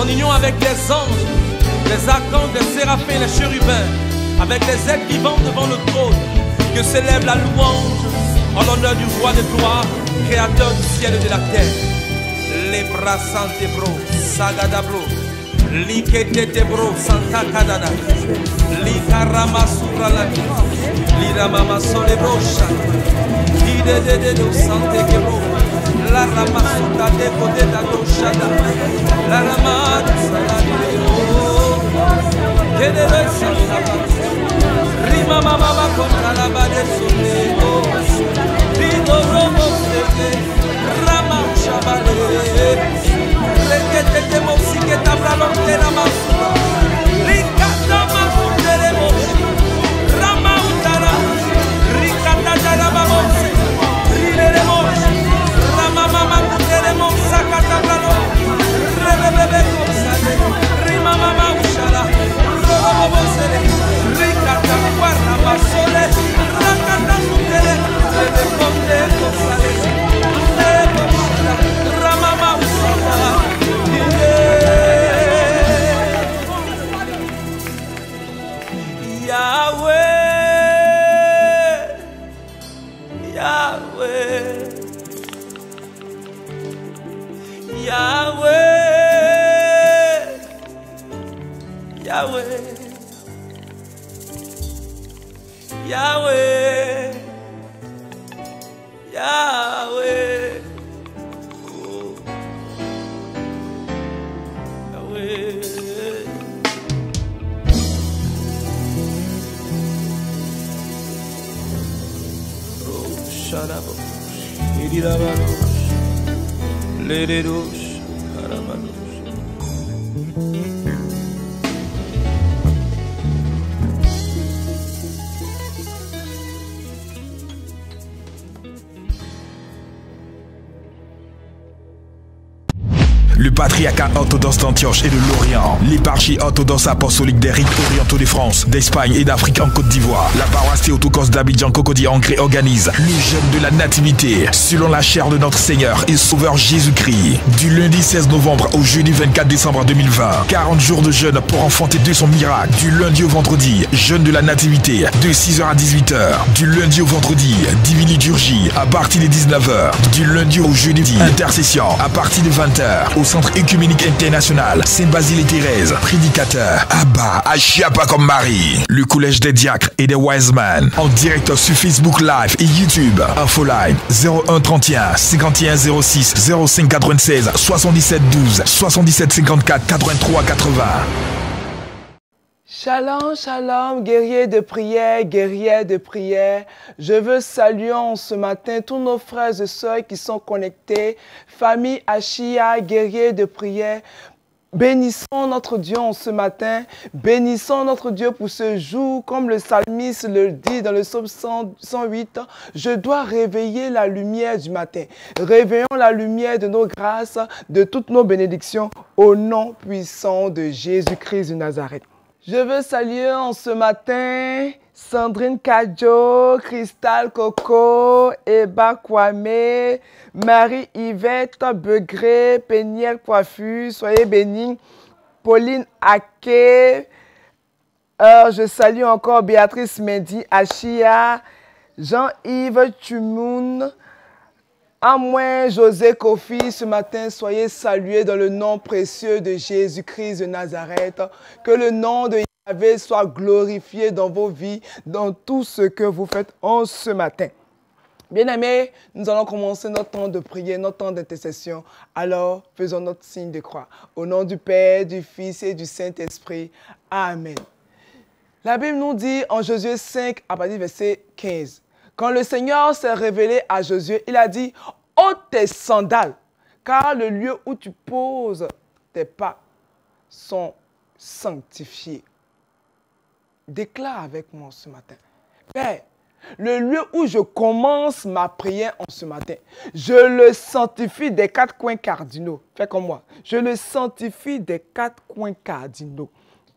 en union avec les anges, les archanges, les séraphins, les chérubins, avec les êtres vivants devant le trône, que s'élève la louange en l'honneur du roi de gloire, créateur du ciel et de la terre. Les bras santé bro, sagada bro, likete bro, santa kadada, likarama subralaki, liramama sole bro, de santé kebro, la rama suta de kote da do shada, la rama salade o, kedele santa, rima mama contra la bade sole, lido robo sete, rama shabale, rekete te mosike tabra lonte la masura, likata masute le moshi, rama utara, rikata jara babosi, rile le moshi, rama mama kute le mosa katabra lo, rebebebe kosade, rima mama ushala, robo sele, rikata guarda masole, rakata sutele, rebe konde kosale, rebe ushala, rama mama ushala. Yahweh, Yahweh, Yahweh, Yahweh, Yahweh, Yahweh, oh, Yahweh. Sharabosh, Iridabarosh, Lererosh, Harabarosh. Le patriarcat orthodoxe d'Antioche et de l'Orient, l'éparchie orthodoxe apostolique des rites orientaux de France, d'Espagne et d'Afrique en Côte d'Ivoire, la paroisse Théotokos d'Abidjan Cocody Ancré organise le jeûne de la nativité selon la chair de notre Seigneur et Sauveur Jésus-Christ. Du lundi 16 novembre au jeudi 24 décembre 2020, 40 jours de jeûne pour enfanter de son miracle. Du lundi au vendredi, jeûne de la nativité de 6h à 18h. Du lundi au vendredi, divine liturgie à partir de 19h. Du lundi au jeudi, intercession à partir de 20h. Au Centre Œcuménique International, Sainte-Basile et Thérèse, prédicateur, Abba, Achiapa comme Marie, le Collège des Diacres et des Wise Men, en direct sur Facebook Live et YouTube, Infoline 01 31 51 06 05 96 77 12 77 54 83 80. Shalom, shalom, guerriers de prière, guerrières de prière. Je veux saluer en ce matin tous nos frères et sœurs qui sont connectés. Famille Achia, guerriers de prière. Bénissons notre Dieu en ce matin. Bénissons notre Dieu pour ce jour. Comme le psalmiste le dit dans le psaume 108, je dois réveiller la lumière du matin. Réveillons la lumière de nos grâces, de toutes nos bénédictions, au nom puissant de Jésus-Christ de Nazareth. Je veux saluer en ce matin Sandrine Kadjo, Cristal Coco, Eba Kwame, Marie-Yvette Begré, Péniel Coiffure, soyez bénis, Pauline Ake, je salue encore Béatrice Mendy, Achia, Jean-Yves Tumoun, à moins José Kofi, ce matin, soyez salués dans le nom précieux de Jésus-Christ de Nazareth. Que le nom de Yahvé soit glorifié dans vos vies, dans tout ce que vous faites en ce matin. Bien-aimés, nous allons commencer notre temps de prière, notre temps d'intercession. Alors, faisons notre signe de croix. Au nom du Père, du Fils et du Saint-Esprit. Amen. La Bible nous dit en Josué 5, à partir du verset 15. Quand le Seigneur s'est révélé à Josué, il a dit « ôte tes sandales, car le lieu où tu poses tes pas sont sanctifiés. » Déclare avec moi ce matin. Père, le lieu où je commence ma prière en ce matin, je le sanctifie des 4 coins cardinaux. Fais comme moi. Je le sanctifie des 4 coins cardinaux.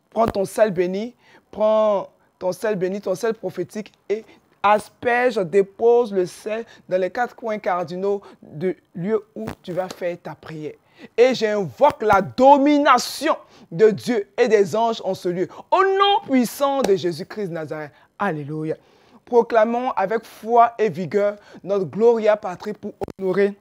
Prends ton sel béni, prends ton sel béni, ton sel prophétique et asperge, dépose le sel dans les 4 coins cardinaux du lieu où tu vas faire ta prière. Et j'invoque la domination de Dieu et des anges en ce lieu. Au nom puissant de Jésus-Christ de Nazareth. Alléluia. Proclamons avec foi et vigueur notre Gloria Patri pour honorer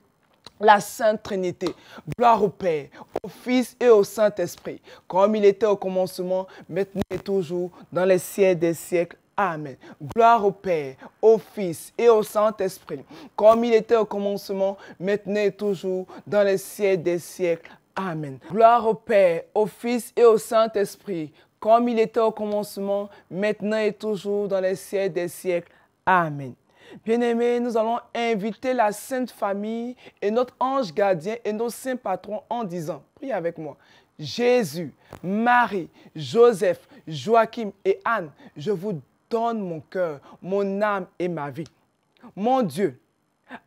la Sainte Trinité. Gloire au Père, au Fils et au Saint-Esprit, comme il était au commencement, maintenant et toujours, dans les siècles des siècles. Amen. Gloire au Père, au Fils et au Saint-Esprit, comme il était au commencement, maintenant et toujours, dans les siècles des siècles. Amen. Gloire au Père, au Fils et au Saint-Esprit, comme il était au commencement, maintenant et toujours, dans les siècles des siècles. Amen. Bien-aimés, nous allons inviter la Sainte Famille et notre ange gardien et nos saints patrons en disant, priez avec moi, Jésus, Marie, Joseph, Joachim et Anne, je vous donne mon cœur, mon âme et ma vie. Mon Dieu,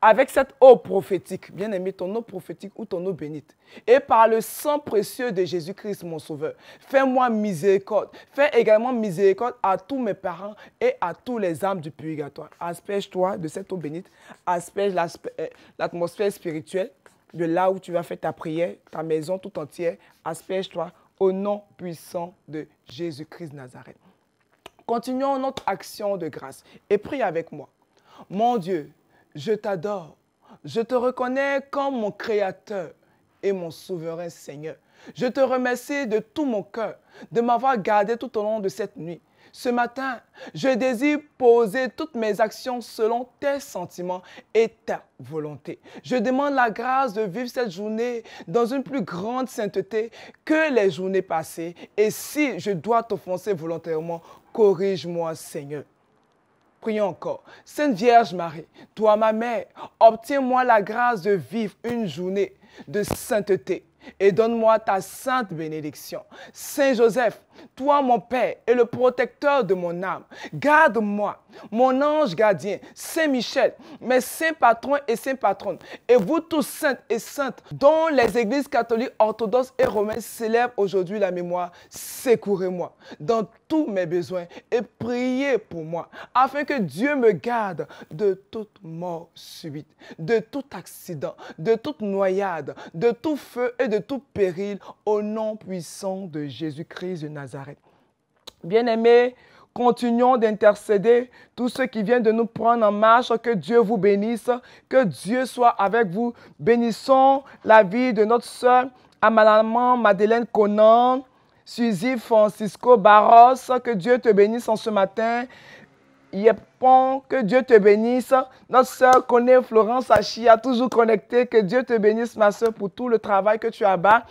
avec cette eau prophétique, bien-aimé, ton eau prophétique ou ton eau bénite, et par le sang précieux de Jésus-Christ, mon Sauveur, fais-moi miséricorde. Fais également miséricorde à tous mes parents et à tous les âmes du purgatoire. Asperge-toi de cette eau bénite, asperge l'atmosphère spirituelle de là où tu vas faire ta prière, ta maison tout entière, asperge-toi au nom puissant de Jésus-Christ de Nazareth. Continuons notre action de grâce et prie avec moi. Mon Dieu, je t'adore, je te reconnais comme mon Créateur et mon souverain Seigneur. Je te remercie de tout mon cœur de m'avoir gardé tout au long de cette nuit. Ce matin, je désire poser toutes mes actions selon tes sentiments et ta volonté. Je demande la grâce de vivre cette journée dans une plus grande sainteté que les journées passées. Et si je dois t'offenser volontairement, corrige-moi, Seigneur. Prions encore. Sainte Vierge Marie, toi ma mère, obtiens-moi la grâce de vivre une journée de sainteté et donne-moi ta sainte bénédiction. Saint Joseph, toi mon Père et le protecteur de mon âme, garde-moi, mon ange gardien, Saint Michel, mes saints patrons et saints patronnes, et vous tous saints et saintes, dont les églises catholiques, orthodoxes et romaines célèbrent aujourd'hui la mémoire, secourez-moi dans tous mes besoins et priez pour moi, afin que Dieu me garde de toute mort subite, de tout accident, de toute noyade, de tout feu et de tout péril, au nom puissant de Jésus-Christ de Nazareth. Bien-aimés, continuons d'intercéder tous ceux qui viennent de nous prendre en marche. Que Dieu vous bénisse, que Dieu soit avec vous. Bénissons la vie de notre sœur, à maman Madeleine Conan, Suzy Francisco Barros. Que Dieu te bénisse en ce matin. Yepon, que Dieu te bénisse. Notre sœur connaît Florence Achia, toujours connectée. Que Dieu te bénisse, ma sœur, pour tout le travail que tu as bas.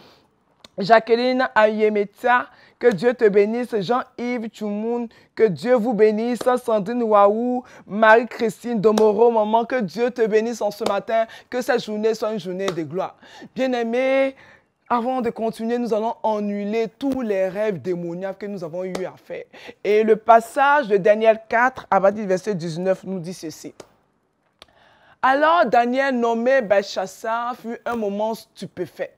Jacqueline Ayemetia, que Dieu te bénisse. Jean-Yves Tchoumoun, que Dieu vous bénisse. Sandrine Waou, Marie-Christine Domoro, maman, que Dieu te bénisse en ce matin. Que cette journée soit une journée de gloire. Bien-aimés, avant de continuer, nous allons annuler tous les rêves démoniaques que nous avons eu à faire. Et le passage de Daniel 4, à partir du verset 19, nous dit ceci. Alors Daniel, nommé Belchassar, fut un moment stupéfait,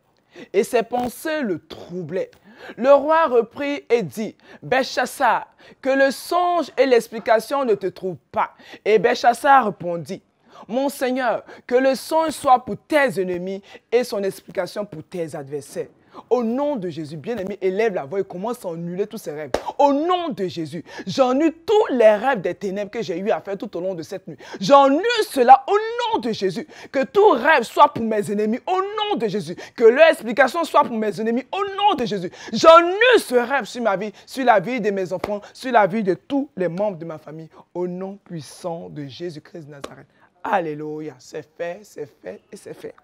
et ses pensées le troublaient. Le roi reprit et dit, Belchassar, que le songe et l'explication ne te trouvent pas. Et Belchassar répondit, mon Seigneur, que le songe soit pour tes ennemis et son explication pour tes adversaires. Au nom de Jésus, bien-aimé, élève la voix et commence à annuler tous ces rêves. Au nom de Jésus, j'annule tous les rêves des ténèbres que j'ai eu à faire tout au long de cette nuit. J'annule cela au nom de Jésus. Que tout rêve soit pour mes ennemis au nom de Jésus. Que leur explication soit pour mes ennemis au nom de Jésus. J'annule ce rêve sur ma vie, sur la vie de mes enfants, sur la vie de tous les membres de ma famille. Au nom puissant de Jésus-Christ de Nazareth. Alléluia. C'est fait et c'est fait.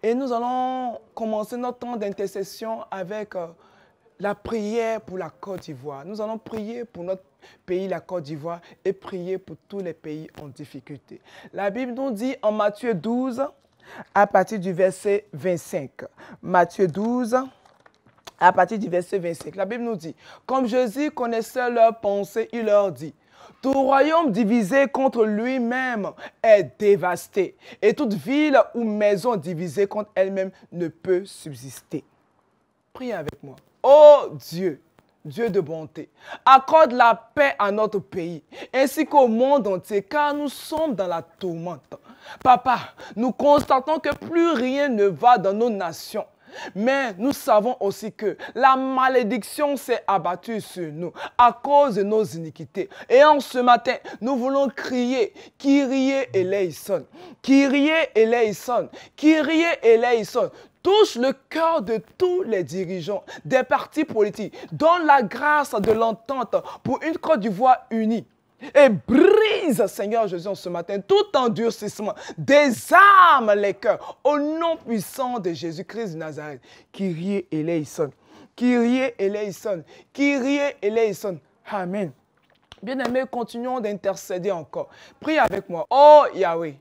Et nous allons commencer notre temps d'intercession avec la prière pour la Côte d'Ivoire. Nous allons prier pour notre pays, la Côte d'Ivoire, et prier pour tous les pays en difficulté. La Bible nous dit en Matthieu 12, à partir du verset 25. Matthieu 12, à partir du verset 25. La Bible nous dit, comme Jésus connaissait leurs pensées, il leur dit, tout royaume divisé contre lui-même est dévasté, et toute ville ou maison divisée contre elle-même ne peut subsister. Priez avec moi. Ô Dieu, Dieu de bonté, accorde la paix à notre pays, ainsi qu'au monde entier, car nous sommes dans la tourmente. Papa, nous constatons que plus rien ne va dans nos nations. Mais nous savons aussi que la malédiction s'est abattue sur nous à cause de nos iniquités. Et en ce matin, nous voulons crier, Kyrie eleison, Kyrie eleison, Kyrie eleison. Touche le cœur de tous les dirigeants des partis politiques. Donne la grâce de l'entente pour une Côte d'Ivoire unie. Et brise, Seigneur Jésus, en ce matin, tout endurcissement. Désarme les cœurs au nom puissant de Jésus-Christ de Nazareth. Kyrie eleison, Kyrie eleison, Kyrie eleison. Amen. Bien-aimés, continuons d'intercéder encore. Prie avec moi. Oh Yahweh,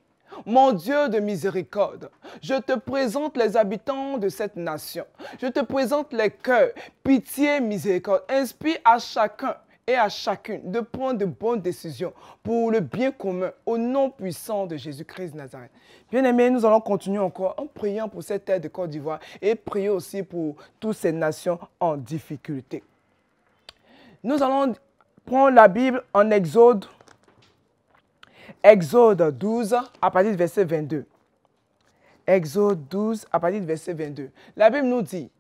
mon Dieu de miséricorde, je te présente les habitants de cette nation. Je te présente les cœurs. Pitié, miséricorde. Inspire à chacun et à chacune de prendre de bonnes décisions pour le bien commun au nom puissant de Jésus-Christ de Nazareth. Bien-aimés, nous allons continuer encore en priant pour cette terre de Côte d'Ivoire et prier aussi pour toutes ces nations en difficulté. Nous allons prendre la Bible en Exode 12 à partir du verset 22. Exode 12 à partir du verset 22. La Bible nous dit: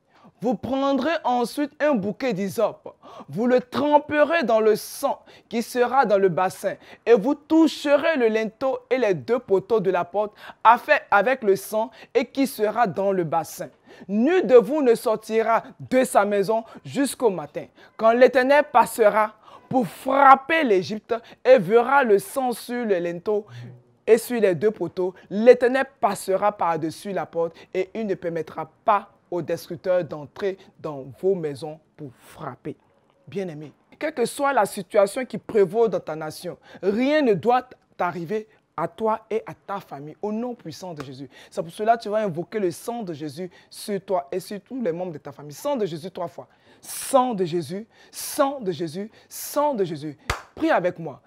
vous prendrez ensuite un bouquet d'hysope, vous le tremperez dans le sang qui sera dans le bassin, et vous toucherez le linteau et les 2 poteaux de la porte avec le sang et qui sera dans le bassin. Nul de vous ne sortira de sa maison jusqu'au matin, quand l'Éternel passera pour frapper l'Égypte et verra le sang sur le linteau et sur les 2 poteaux. L'Éternel passera par-dessus la porte et il ne permettra pas aux destructeurs d'entrer dans vos maisons pour frapper. Bien-aimé, quelle que soit la situation qui prévaut dans ta nation, rien ne doit t'arriver à toi et à ta famille, au nom puissant de Jésus. C'est pour cela que tu vas invoquer le sang de Jésus sur toi et sur tous les membres de ta famille. Sang de Jésus 3 fois. Sang de Jésus, sang de Jésus, sang de Jésus. Prie avec moi.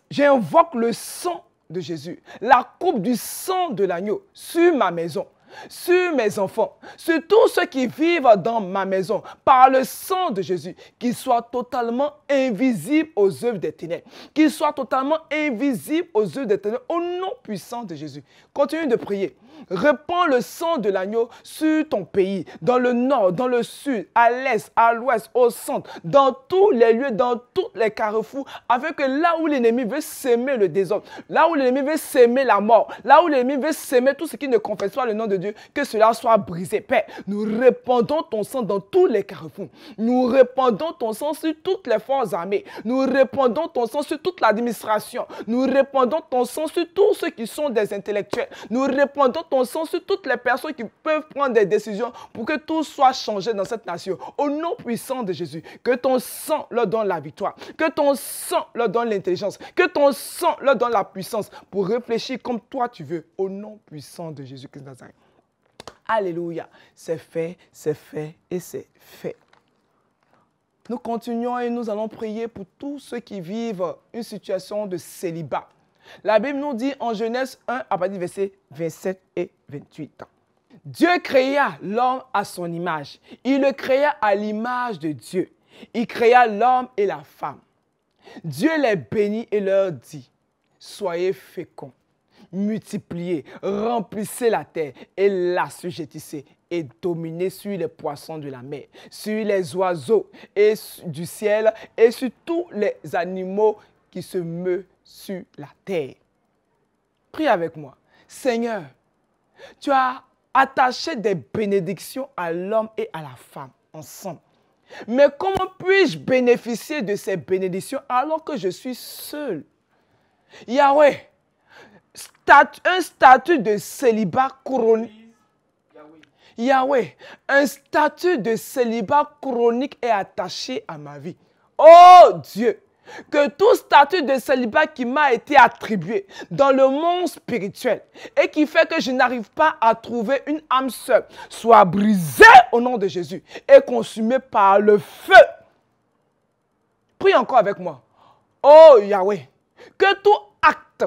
J'invoque le sang de Jésus, la coupe du sang de l'agneau sur ma maison, sur mes enfants, sur tous ceux qui vivent dans ma maison, par le sang de Jésus, qu'ils soient totalement invisibles aux œuvres des ténèbres, qu'ils soient totalement invisibles aux œuvres des ténèbres, au nom puissant de Jésus. Continue de prier. Répands le sang de l'agneau sur ton pays, dans le nord, dans le sud, à l'est, à l'ouest, au centre, dans tous les lieux, dans tous les carrefours, afin que là où l'ennemi veut s'aimer le désordre, là où l'ennemi veut s'aimer la mort, là où l'ennemi veut s'aimer tout ce qui ne confesse pas le nom de Dieu, que cela soit brisé. Père, nous répandons ton sang dans tous les carrefours. Nous répandons ton sang sur toutes les forces armées. Nous répandons ton sang sur toute l'administration. Nous répandons ton sang sur tous ceux qui sont des intellectuels. Nous répandons ton sang sur toutes les personnes qui peuvent prendre des décisions pour que tout soit changé dans cette nation. Au nom puissant de Jésus, que ton sang leur donne la victoire. Que ton sang leur donne l'intelligence. Que ton sang leur donne la puissance pour réfléchir comme toi tu veux. Au nom puissant de Jésus-Christ de Nazareth. Alléluia. C'est fait et c'est fait. Nous continuons et nous allons prier pour tous ceux qui vivent une situation de célibat. La Bible nous dit en Genèse 1 à partir du verset 27 et 28. Dieu créa l'homme à son image. Il le créa à l'image de Dieu. Il créa l'homme et la femme. Dieu les bénit et leur dit: soyez féconds, multipliez, remplissez la terre et l'assujettissez et dominez sur les poissons de la mer, sur les oiseaux et du ciel et sur tous les animaux qui se meuvent sur la terre. Prie avec moi. Seigneur, tu as attaché des bénédictions à l'homme et à la femme ensemble. Mais comment puis-je bénéficier de ces bénédictions alors que je suis seul? Yahweh, un statut de célibat chronique. Yahweh, un statut de célibat chronique est attaché à ma vie. Oh Dieu, que tout statut de célibat qui m'a été attribué dans le monde spirituel et qui fait que je n'arrive pas à trouver une âme sœur soit brisé au nom de Jésus et consumé par le feu. Prie encore avec moi. Oh Yahweh, que tout acte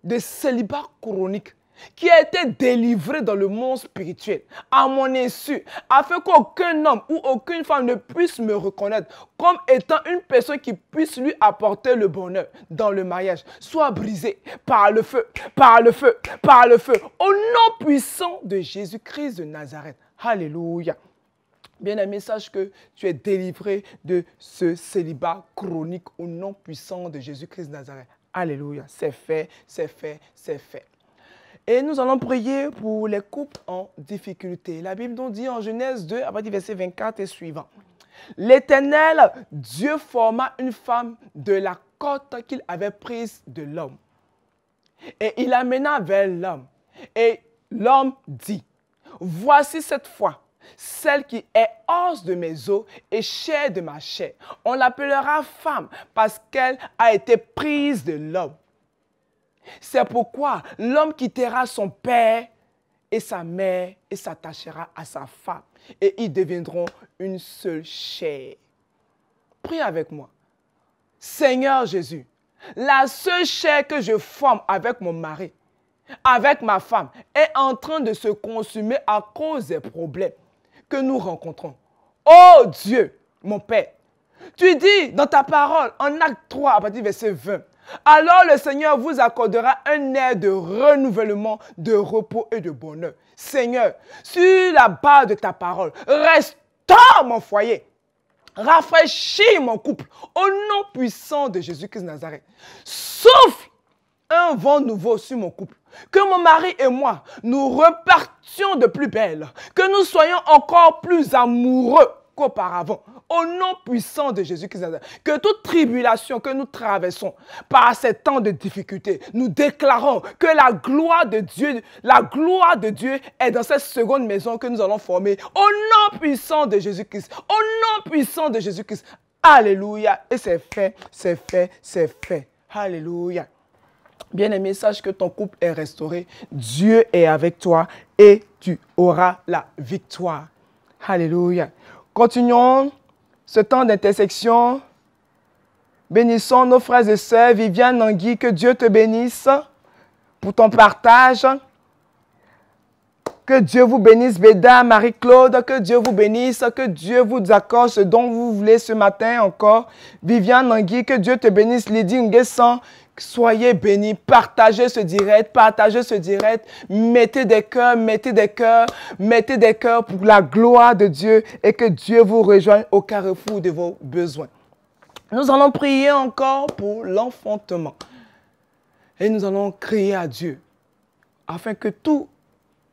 de célibat chronique qui a été délivré dans le monde spirituel, à mon insu, afin qu'aucun homme ou aucune femme ne puisse me reconnaître comme étant une personne qui puisse lui apporter le bonheur dans le mariage, soit brisé par le feu, par le feu, par le feu, au nom puissant de Jésus-Christ de Nazareth. Alléluia. Bien-aimé, sache que tu es délivré de ce célibat chronique au nom puissant de Jésus-Christ de Nazareth. Alléluia. C'est fait, c'est fait, c'est fait. Et nous allons prier pour les couples en difficulté. La Bible nous dit en Genèse 2, à partir du verset 24 et suivant. L'Éternel, Dieu forma une femme de la côte qu'il avait prise de l'homme. Et il l'amena vers l'homme. Et l'homme dit, voici cette fois, celle qui est os de mes os et chair de ma chair. On l'appellera femme parce qu'elle a été prise de l'homme. C'est pourquoi l'homme quittera son père et sa mère et s'attachera à sa femme. Et ils deviendront une seule chair. Prie avec moi. Seigneur Jésus, la seule chair que je forme avec mon mari, avec ma femme, est en train de se consumer à cause des problèmes que nous rencontrons. Oh Dieu, mon Père, tu dis dans ta parole, en acte 3, à partir du verset 20, alors le Seigneur vous accordera un air de renouvellement, de repos et de bonheur. Seigneur, sur la base de ta parole, restaure mon foyer. Rafraîchis mon couple au nom puissant de Jésus-Christ de Nazareth. Souffle un vent nouveau sur mon couple. Que mon mari et moi, nous repartions de plus belle. Que nous soyons encore plus amoureux qu'auparavant. Au nom puissant de Jésus-Christ de Nazareth. Que toute tribulation que nous traversons par ces temps de difficulté, nous déclarons que la gloire de Dieu est dans cette seconde maison que nous allons former. Au nom puissant de Jésus-Christ. Au nom puissant de Jésus-Christ. Alléluia. Et c'est fait, c'est fait, c'est fait. Alléluia. Bien-aimé, sache que ton couple est restauré. Dieu est avec toi et tu auras la victoire. Alléluia. Continuons ce temps d'intersection. Bénissons nos frères et sœurs. Viviane Nangui, que Dieu te bénisse pour ton partage. Que Dieu vous bénisse, Béda, Marie-Claude, que Dieu vous bénisse, que Dieu vous accorde ce dont vous voulez ce matin encore. Viviane Nangui, que Dieu te bénisse, Lydie Nguessan. Soyez bénis, partagez ce direct, mettez des cœurs, mettez des cœurs, mettez des cœurs pour la gloire de Dieu et que Dieu vous rejoigne au carrefour de vos besoins. Nous allons prier encore pour l'enfantement et nous allons crier à Dieu afin que toutes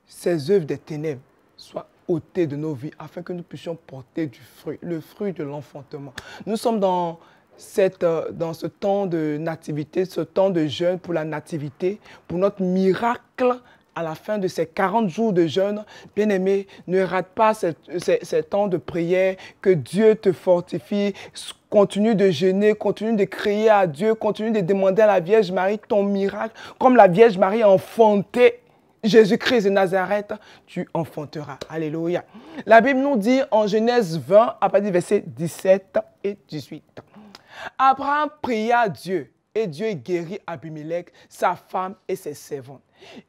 ces œuvres des ténèbres soient ôtées de nos vies, afin que nous puissions porter du fruit, le fruit de l'enfantement. Nous sommes dans ce temps de nativité, ce temps de jeûne pour la nativité, pour notre miracle à la fin de ces 40 jours de jeûne. Bien-aimé, ne rate pas ces temps de prière, que Dieu te fortifie. Continue de jeûner, continue de crier à Dieu, continue de demander à la Vierge Marie ton miracle. Comme la Vierge Marie a enfanté Jésus-Christ de Nazareth, tu enfanteras. Alléluia. La Bible nous dit en Genèse 20, à partir du verset 17 et 18. Abraham pria Dieu et Dieu guérit Abimelech, sa femme et ses servantes.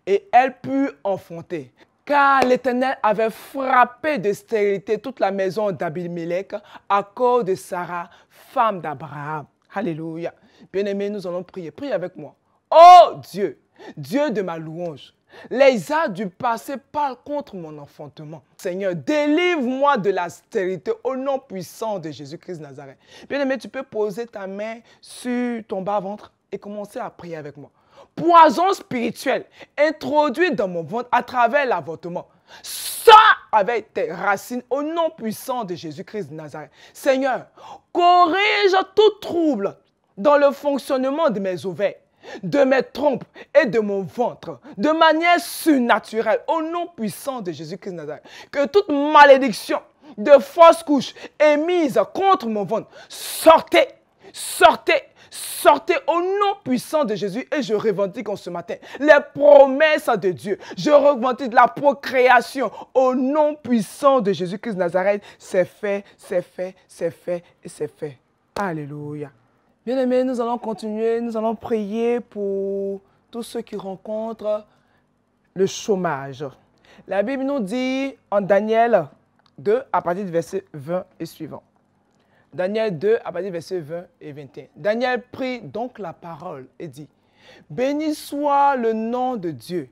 Et elle put enfanter, car l'Éternel avait frappé de stérilité toute la maison d'Abimelech à cause de Sarah, femme d'Abraham. Alléluia. Bien-aimés, nous allons prier. Prie avec moi. Oh Dieu, Dieu de ma louange, les âges du passé parlent contre mon enfantement. Seigneur, délivre-moi de la stérilité au nom puissant de Jésus-Christ de Nazareth. Bien-aimé, tu peux poser ta main sur ton bas-ventre et commencer à prier avec moi. Poison spirituel introduit dans mon ventre à travers l'avortement. Sors avec tes racines au nom puissant de Jésus-Christ de Nazareth. Seigneur, corrige tout trouble dans le fonctionnement de mes ovaires, de mes trompes et de mon ventre, de manière surnaturelle, au nom puissant de Jésus-Christ de Nazareth. Que toute malédiction de fausse couche émise contre mon ventre, sortez, sortez, sortez au nom puissant de Jésus. Et je revendique en ce matin les promesses de Dieu. Je revendique la procréation au nom puissant de Jésus-Christ de Nazareth. C'est fait, c'est fait, c'est fait et c'est fait. Alléluia. Bien-aimés, nous allons continuer, nous allons prier pour tous ceux qui rencontrent le chômage. La Bible nous dit en Daniel 2, à partir du verset 20 et suivant. Daniel 2, à partir du verset 20 et 21. Daniel prit donc la parole et dit, « Béni soit le nom de Dieu,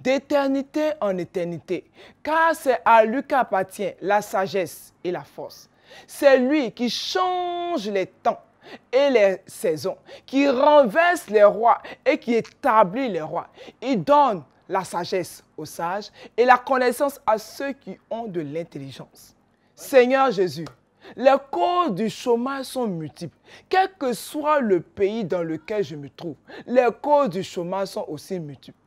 d'éternité en éternité, car c'est à lui qu'appartient la sagesse et la force. C'est lui qui change les temps et les saisons, qui renverse les rois et qui établit les rois. Il donne la sagesse aux sages et la connaissance à ceux qui ont de l'intelligence. » Seigneur Jésus, les causes du chômage sont multiples. Quel que soit le pays dans lequel je me trouve, les causes du chômage sont aussi multiples.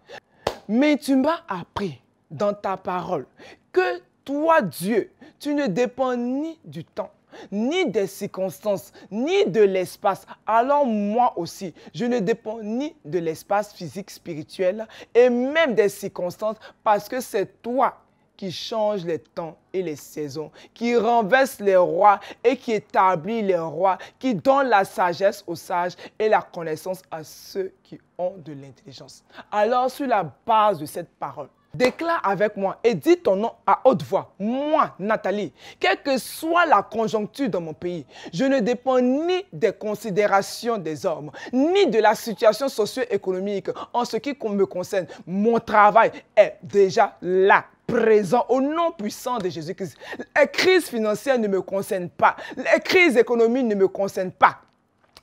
Mais tu m'as appris dans ta parole que toi, Dieu, tu ne dépends ni du temps, ni des circonstances, ni de l'espace. Alors moi aussi, je ne dépends ni de l'espace physique, spirituel, et même des circonstances, parce que c'est toi qui change les temps et les saisons, qui renverse les rois et qui établit les rois, qui donne la sagesse aux sages et la connaissance à ceux qui ont de l'intelligence. Alors, sur la base de cette parole, déclare avec moi et dis ton nom à haute voix. Moi, Nathalie, quelle que soit la conjoncture dans mon pays, je ne dépends ni des considérations des hommes, ni de la situation socio-économique en ce qui me concerne. Mon travail est déjà là, présent au nom puissant de Jésus-Christ. Les crises financières ne me concernent pas. Les crises économiques ne me concernent pas.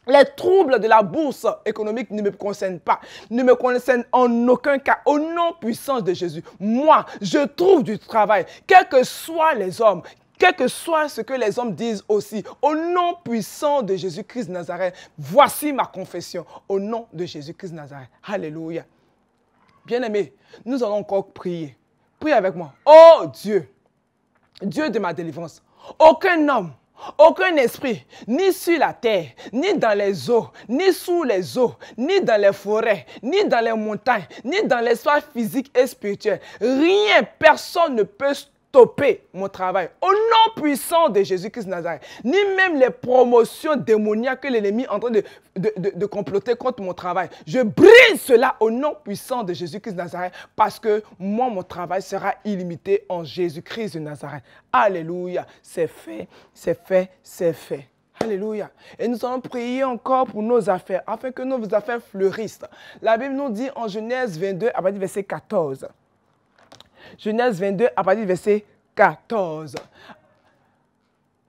Les troubles de la bourse économique ne me concernent pas, ne me concernent en aucun cas. Au nom puissant de Jésus, moi, je trouve du travail, quels que soient les hommes, quel que soit ce que les hommes disent aussi. Au nom puissant de Jésus-Christ de Nazareth, voici ma confession. Au nom de Jésus-Christ de Nazareth. Alléluia. Bien-aimés, nous allons encore prier. Prie avec moi. Oh Dieu, Dieu de ma délivrance, aucun homme, aucun esprit, ni sur la terre, ni dans les eaux, ni sous les eaux, ni dans les forêts, ni dans les montagnes, ni dans l'espace physique et spirituel. Rien, personne ne peut stopper mon travail. Au nom puissant de Jésus-Christ de Nazareth, ni même les promotions démoniaques que l'ennemi est en train de comploter contre mon travail. Je brise cela au nom puissant de Jésus-Christ de Nazareth parce que moi, mon travail sera illimité en Jésus-Christ de Nazareth. Alléluia. C'est fait, c'est fait, c'est fait. Alléluia. Et nous allons prier encore pour nos affaires, afin que nos affaires fleurissent. La Bible nous dit en Genèse 22, à partir du verset 14. Genèse 22, à partir du verset 14.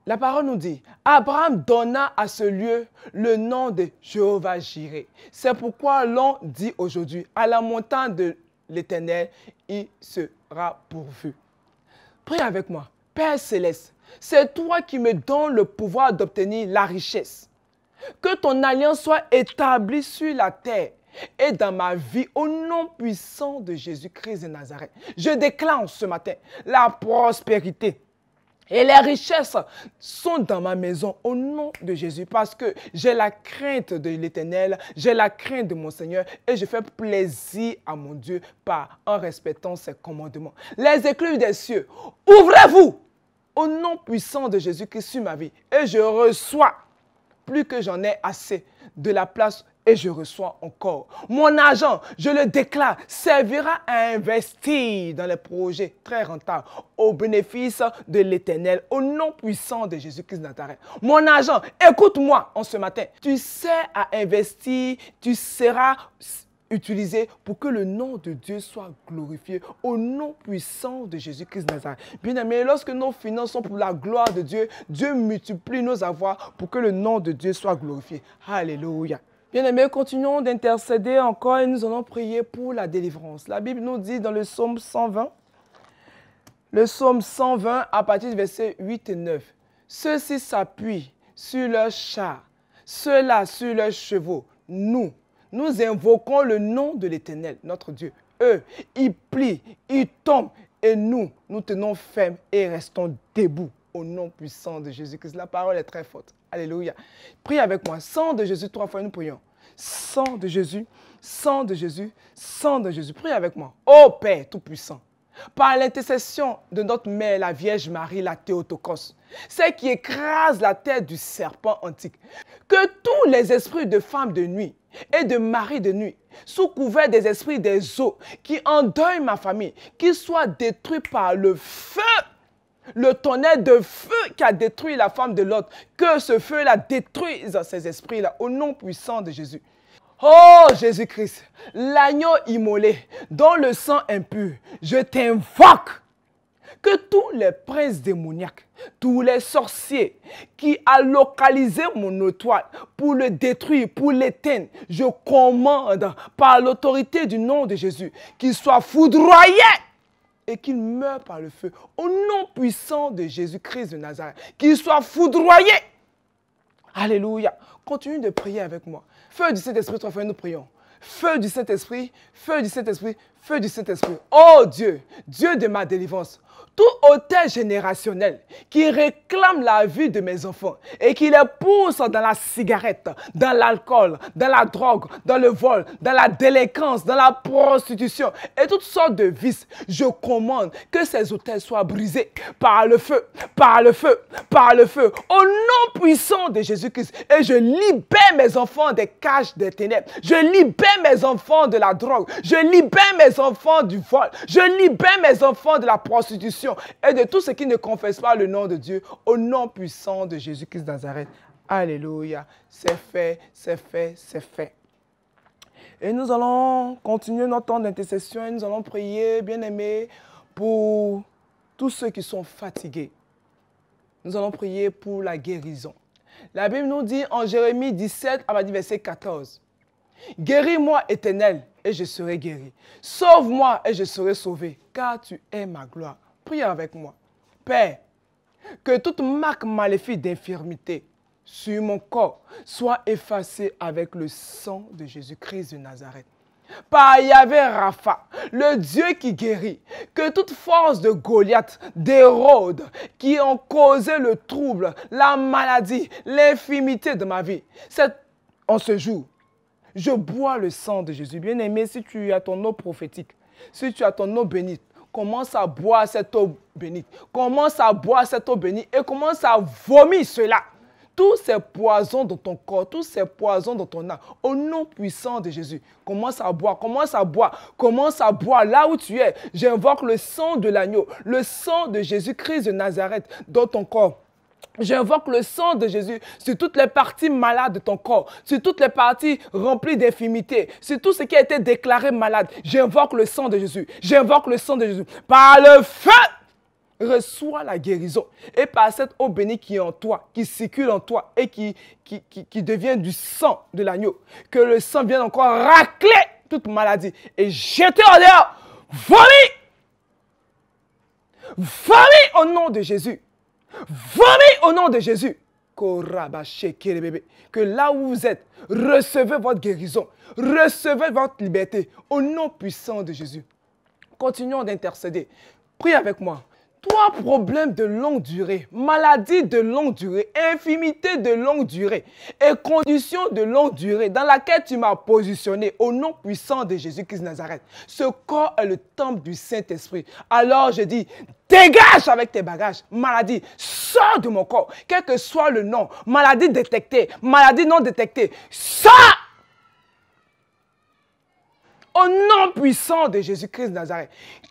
La parole nous dit, Abraham donna à ce lieu le nom de Jéhovah Jireh. C'est pourquoi l'on dit aujourd'hui, à la montagne de l'Éternel, il sera pourvu. Prie avec moi. Père Céleste, c'est toi qui me donnes le pouvoir d'obtenir la richesse. Que ton alliance soit établie sur la terre et dans ma vie, au nom puissant de Jésus-Christ de Nazareth. Je déclare ce matin la prospérité. Et les richesses sont dans ma maison au nom de Jésus parce que j'ai la crainte de l'Éternel, j'ai la crainte de mon Seigneur et je fais plaisir à mon Dieu en respectant ses commandements. Les écluses des cieux, ouvrez-vous au nom puissant de Jésus-Christ sur ma vie et je reçois plus que j'en ai assez de la place et je reçois encore. Mon argent, je le déclare, servira à investir dans les projets très rentables au bénéfice de l'Éternel, au nom puissant de Jésus-Christ de Nazareth. Mon argent, écoute-moi en ce matin. Tu sers à investir, tu seras utilisé pour que le nom de Dieu soit glorifié au nom puissant de Jésus-Christ de Nazareth. Bien aimé, lorsque nos finances sont pour la gloire de Dieu, Dieu multiplie nos avoirs pour que le nom de Dieu soit glorifié. Alléluia. Bien-aimés, continuons d'intercéder encore et nous allons prier pour la délivrance. La Bible nous dit dans le psaume 120, à partir du verset 8 et 9, « Ceux-ci s'appuient sur leurs chars, ceux-là sur leurs chevaux. Nous invoquons le nom de l'Éternel, notre Dieu. Eux, ils plient, ils tombent et nous tenons ferme et restons debout. Au nom puissant de Jésus-Christ. » La parole est très forte. Alléluia. Prie avec moi. Sang de Jésus, 3 fois nous prions. Sang de Jésus, sang de Jésus, sang de Jésus. Prie avec moi. Ô Père Tout-Puissant, par l'intercession de notre mère, la Vierge Marie, la Théotokos, celle qui écrase la tête du serpent antique, que tous les esprits de femmes de nuit et de mari de nuit sous couvert des esprits des eaux, qui endeuillent ma famille, qu'ils soient détruits par le feu. Le tonnerre de feu qui a détruit la femme de l'autre, que ce feu-là détruise ces esprits-là, au nom puissant de Jésus. Oh Jésus-Christ, l'agneau immolé, dont le sang impur, je t'invoque que tous les princes démoniaques, tous les sorciers qui ont localisé mon étoile pour le détruire, pour l'éteindre, je commande par l'autorité du nom de Jésus qu'ils soient foudroyés et qu'ils meurent par le feu. Au nom puissant de Jésus-Christ de Nazareth, qu'ils soient foudroyés. Alléluia. Continue de prier avec moi. Feu du Saint-Esprit, trois fois nous prions. Feu du Saint-Esprit, feu du Saint-Esprit, feu du Saint-Esprit. Oh Dieu, Dieu de ma délivrance, tout autel générationnel qui réclame la vie de mes enfants et qui les pousse dans la cigarette, dans l'alcool, dans la drogue, dans le vol, dans la délinquance, dans la prostitution et toutes sortes de vices, je commande que ces autels soient brisés par le feu, par le feu, par le feu, au nom puissant de Jésus-Christ. Et je libère mes enfants des cages des ténèbres, je libère mes enfants de la drogue, je libère mes enfants du vol, je libère mes enfants de la prostitution et de tout ce qui ne confesse pas le nom de Dieu, au nom puissant de Jésus-Christ de Nazareth. Alléluia. C'est fait, c'est fait, c'est fait. Et nous allons continuer notre temps d'intercession et nous allons prier, bien-aimés, pour tous ceux qui sont fatigués. Nous allons prier pour la guérison. La Bible nous dit en Jérémie 17, à partir du verset 14, « Guéris-moi, Éternel, et je serai guéri. Sauve-moi, et je serai sauvé, car tu es ma gloire. » Priez avec moi. Père, que toute marque maléfique d'infirmité sur mon corps soit effacée avec le sang de Jésus-Christ de Nazareth. Par Yahvé Rapha, le Dieu qui guérit, que toute force de Goliath, d'Hérode, qui ont causé le trouble, la maladie, l'infirmité de ma vie, en ce jour, je bois le sang de Jésus. Bien-aimé, si tu as ton eau prophétique, si tu as ton eau bénite, commence à boire cette eau bénite. Commence à boire cette eau bénite et commence à vomir cela. Tous ces poisons dans ton corps, tous ces poisons dans ton âme, au nom puissant de Jésus, commence à boire, commence à boire, commence à boire là où tu es. J'invoque le sang de l'agneau, le sang de Jésus-Christ de Nazareth dans ton corps. J'invoque le sang de Jésus sur toutes les parties malades de ton corps, sur toutes les parties remplies d'infirmité, sur tout ce qui a été déclaré malade. J'invoque le sang de Jésus. J'invoque le sang de Jésus. Par le feu, reçois la guérison. Et par cette eau bénie qui est en toi, qui circule en toi et qui devient du sang de l'agneau, que le sang vienne encore racler toute maladie et jeter en dehors. Vomis! Vomis au nom de Jésus. Vomis au nom de Jésus. Que là où vous êtes, recevez votre guérison, recevez votre liberté au nom puissant de Jésus. Continuons d'intercéder. Prie avec moi. Toi, problème de longue durée, maladie de longue durée, infirmité de longue durée et conditions de longue durée dans laquelle tu m'as positionné au nom puissant de Jésus-Christ de Nazareth. Ce corps est le temple du Saint-Esprit. Alors je dis, dégage avec tes bagages. Maladie, sors de mon corps. Quel que soit le nom, maladie détectée, maladie non détectée, sors! Au nom puissant de Jésus-Christ de Nazareth,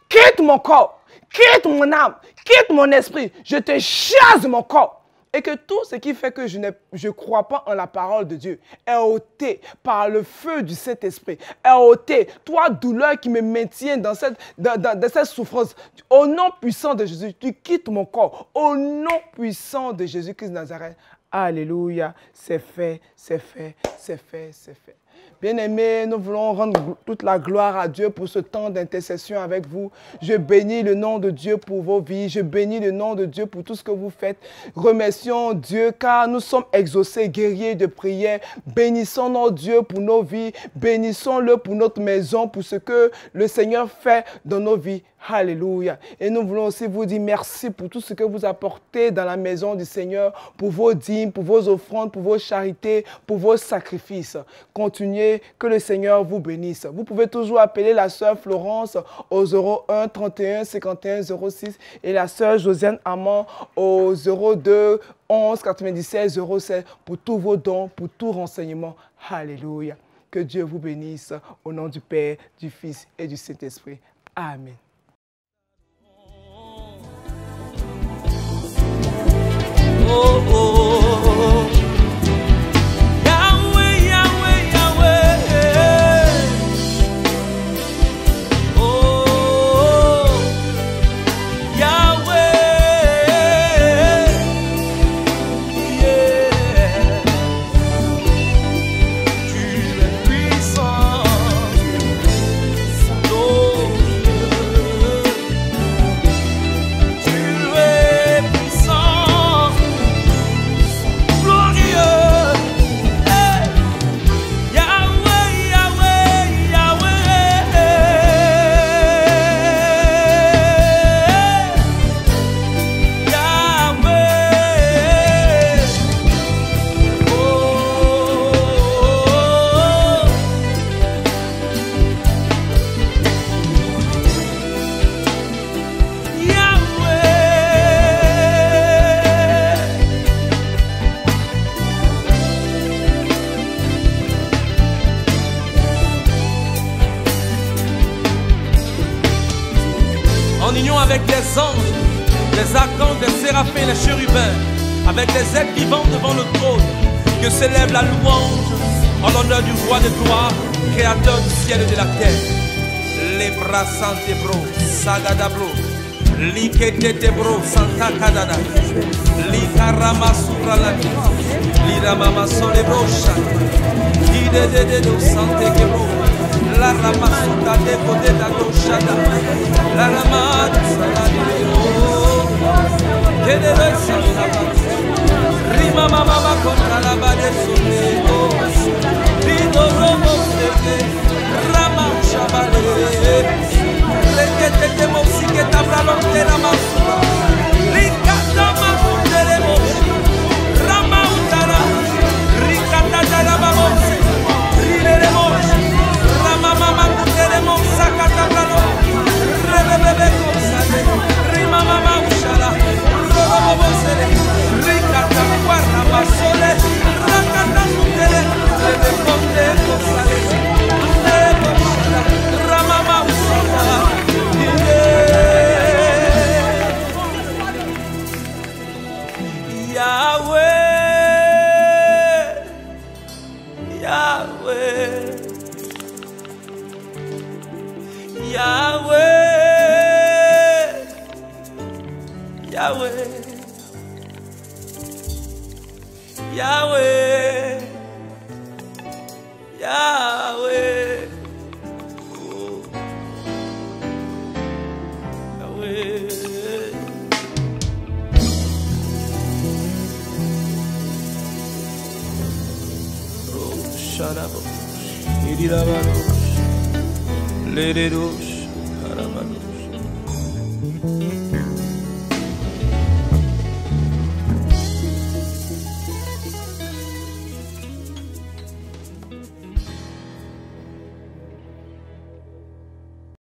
quitte mon corps, quitte mon âme, quitte mon esprit. Je te chasse de mon corps. Et que tout ce qui fait que je ne crois pas en la parole de Dieu est ôté par le feu du Saint-Esprit. Est ôté. Toi, douleur qui me maintient dans cette souffrance. Au nom puissant de Jésus, tu quittes mon corps. Au nom puissant de Jésus-Christ de Nazareth. Alléluia. C'est fait, c'est fait, c'est fait, c'est fait. Bien-aimés, nous voulons rendre toute la gloire à Dieu pour ce temps d'intercession avec vous. Je bénis le nom de Dieu pour vos vies. Je bénis le nom de Dieu pour tout ce que vous faites. Remercions Dieu car nous sommes exaucés, guerriers de prière. Bénissons notre Dieu pour nos vies. Bénissons-le pour notre maison, pour ce que le Seigneur fait dans nos vies. Alléluia. Et nous voulons aussi vous dire merci pour tout ce que vous apportez dans la maison du Seigneur, pour vos dîmes, pour vos offrandes, pour vos charités, pour vos sacrifices. Continuez, que le Seigneur vous bénisse. Vous pouvez toujours appeler la sœur Florence au 01 31 51 06 et la sœur Josiane Amand au 02 11 97 07 pour tous vos dons, pour tout renseignement. Alléluia. Que Dieu vous bénisse au nom du Père, du Fils et du Saint-Esprit. Amen. Oh, oh, oh. Yahweh, Yahweh, Yahweh. Oh, Yahweh. Yeah. Tu es puissant. Oh, tu es puissant. Glorieux, hey. Yahweh, Yahweh, Yahweh, Yahweh, oh, en union avec les anges, les archanges, les séraphins, les chérubins, avec les êtres vivants devant le trône, que s'élève la louange en l'honneur du roi de gloire, créateur du ciel et de la terre. Les bras santé bro, sagada bro, likete bro, santa kadada, likarama sura la liramama sole bro, de do santé bro. La ramasuta de côté d'Adoshada, la ramade saladeo, que de l'Essalaba, Rima mama contra la bade soleo, Rido robo sete, Rama chabale, Requete de mosique tabralon de la masura, Ricata mafunde de moshi, Rama utara, Ricata de la babose, Ride de moshi. Mama kuteremo sakata bralo rebebe kosale rima mama ushala robo bosele rikata guarda basole rakata kutere rebe konde kosale rebe ushala rama mama ushala Yahweh Yahweh Yahweh, Yahweh, Yahweh, Yahweh, oh, Yahweh. Oh, shut up, Let it